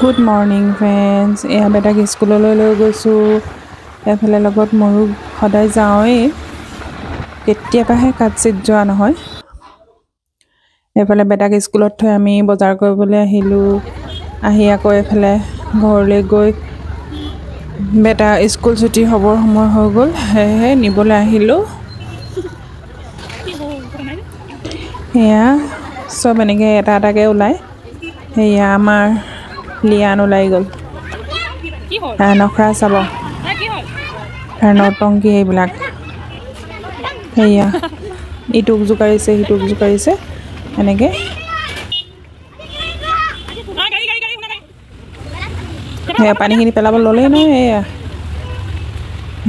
Good morning friends. এয়া বেটাক স্কুললৈ লৈ গৈছোঁ। এফালে লগত ময়ো সদায় যাওঁৱেই, কেতিয়াবাহে কাটচিত যোৱা নহয়। এইফালে বেটাক স্কুলত থৈ আমি বজাৰ কৰিবলৈ আহিলোঁ। আহি আকৌ এইফালে ঘৰলৈ গৈ বেটা স্কুল ছুটি হ'বৰ সময় হৈ গ'ল, সেয়েহে নিবলৈ আহিলোঁ। সেয়া চব এনেকৈ এটা এটাকৈ ওলায়। সেয়া আমাৰ লিয়ান ওলাই গ'ল। নখৰা চাব, নটংকি এইবিলাক। সেয়া ইটোক জোকাৰিছে সিটোক জোকাৰিছে এনেকৈ। সেয়া পানীখিনি পেলাব ল'লেই নহয়।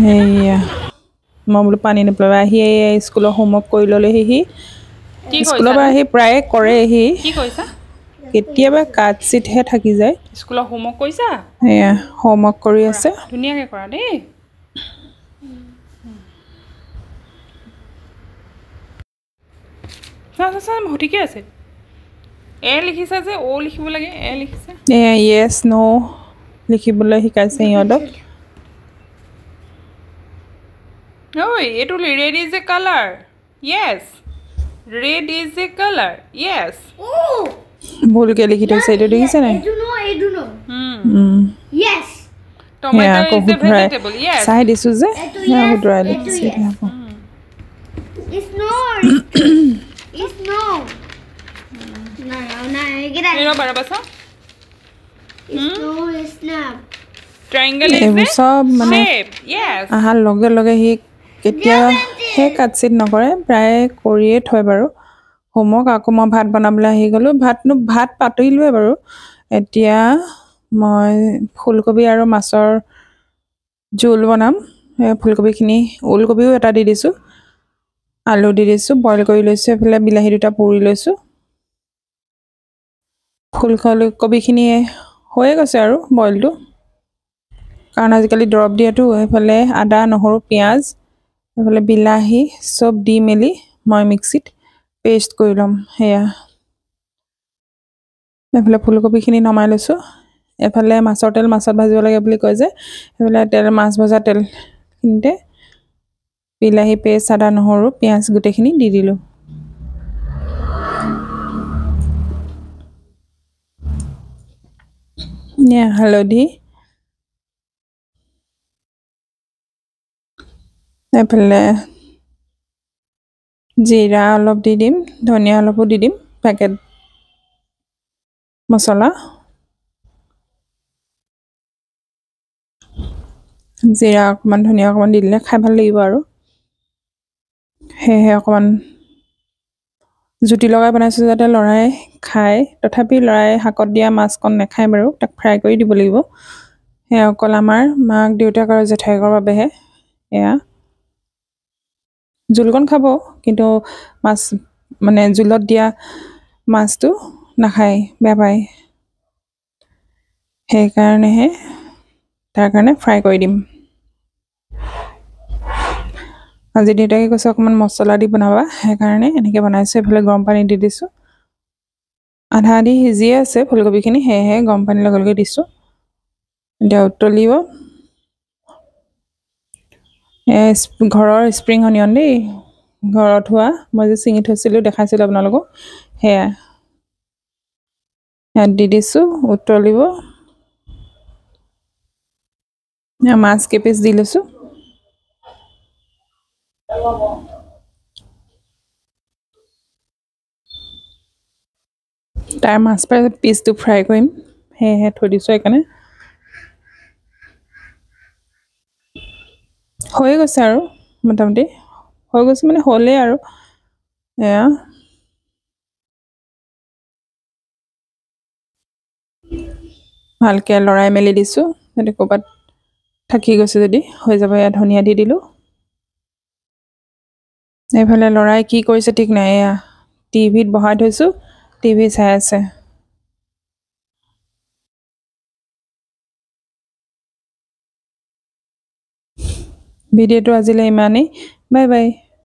সেয়া মই বোলো পানী নেপেলাবা। আহি স্কুলৰ হোমৱৰ্ক কৰি ল'লেহি। সি স্কুলৰ পৰা আহি প্ৰায়ে কৰেহি, কেতিয়াবা কাটচিটহে থাকি যায়। স্কুলৰ হোমৱৰ্ক কৰিছা? সেয়া হোমৱৰ্ক কৰি আছে। ধুনীয়াকৈ কৰা দেই। ঠিকে আছে। এ লিখিছা যে অ' লিখিব লাগে, এ লিখিছা। এয়া য়েছ ন' লিখিবলৈ শিকাইছে সিহঁতক। ঐ এইটো red is a colour, yes. Red is a colour, yes. ভুলকৈ লিখি থৈছে, এইটো দেখিছে নাই? Tomato is a vegetable, yes. চাই দিছোঁ যে শুধৰাই লিখিছে। এইবোৰ চব মানে অহাৰ লগে লগে সি কেতিয়াবা সেই কাটচিট নকৰে, প্ৰায়ে কৰিয়ে থয় বাৰু হোমৱৰ্ক। আকৌ মই ভাত বনাবলৈ আহি গ'লোঁ। ভাত পাতিলোৱে বাৰু। এতিয়া মই ফুলকবি আৰু মাছৰ জোল বনাম। সেই ফুলকবিখিনি, ওলকবিও এটা দি দিছোঁ, আলু দি দিছোঁ, বইল কৰি লৈছোঁ। এইফালে বিলাহী দুটা পুৰি লৈছোঁ। ফুলকবিখিনি হৈয়ে গৈছে আৰু বইলটো, কাৰণ আজিকালি দৰৱ দিয়েতো। এইফালে আদা নহৰু পিঁয়াজ, এইফালে বিলাহী চব দি মেলি মই মিক্সিত পেষ্ট কৰি ল'ম। সেয়া এইফালে ফুলকবিখিনি নমাই লৈছোঁ। এফালে মাছৰ তেল মাছত ভাজিব লাগে বুলি কয় যে, সেইফালে মাছ ভজা তেলখিনিতে বিলাহী পেষ্ট, আদা নহৰু পিঁয়াজ গোটেইখিনি দি দিলোঁ। হালধি, এইফালে জিৰা অলপ দি দিম, ধনিয়া অলপো দি দিম, পেকেট মছলা। জিৰা অকণমান, ধনিয়া অকণমান দি দিলে খাই ভাল লাগিব আৰু সেয়েহে অকণমান জুতি লগাই বনাইছোঁ যাতে ল'ৰাই খায়। তথাপি ল'ৰাই শাকত দিয়া মাছকণ নাখায় বাৰু, তাক ফ্ৰাই কৰি দিব লাগিব। সেয়া অকল আমাৰ মাক দেউতাক আৰু জেঠাইকৰ বাবেহে। এয়া জোলকণ খাব, কিন্তু মাছ মানে জোলত দিয়া মাছটো নাখায়, বেয়া পায়। সেইকাৰণেহে তাৰ কাৰণে ফ্ৰাই কৰি দিম। আজি দেউতাকে কৈছে অকণমান মছলা দি বনাবা, সেইকাৰণে এনেকৈ বনাইছোঁ। এইফালে গৰম পানী দি দিছোঁ। আধা আধি সিজিয়ে আছে ফুলকবিখিনি, সেয়েহে গৰম পানীৰ লগে লগে দিছোঁ। এতিয়া উতলিব। ঘৰৰ স্প্ৰিং অনিয়ন দেই, ঘৰত হোৱা, মই যে ছিঙি থৈছিলোঁ দেখাইছিলোঁ আপোনালোকক। সেয়া ইয়াত দি দিছোঁ, উতলিব। মাছ কেইপিচ দি লৈছোঁ। তাৰ মাছ পিচটো ফ্ৰাই কৰিম, সেয়েহে থৈ দিছোঁ। সেইকাৰণে হৈ গৈছে আৰু মোটামুটি হৈ গৈছে, মানে হ'লেই আৰু এয়া ভালকৈ লৰাই মেলি দিছোঁ, যদি ক'ৰবাত থাকি গৈছে যদি হৈ যাব। এয়া ধনিয়া দি দিলোঁ। এইফালে ল'ৰাই কি কৰিছে ঠিক নাই, এয়া টিভিত বহাই থৈছোঁ, টিভি চাই আছে। ভিডিঅ'টো আজিলৈ ইমানেই, বাই বাই।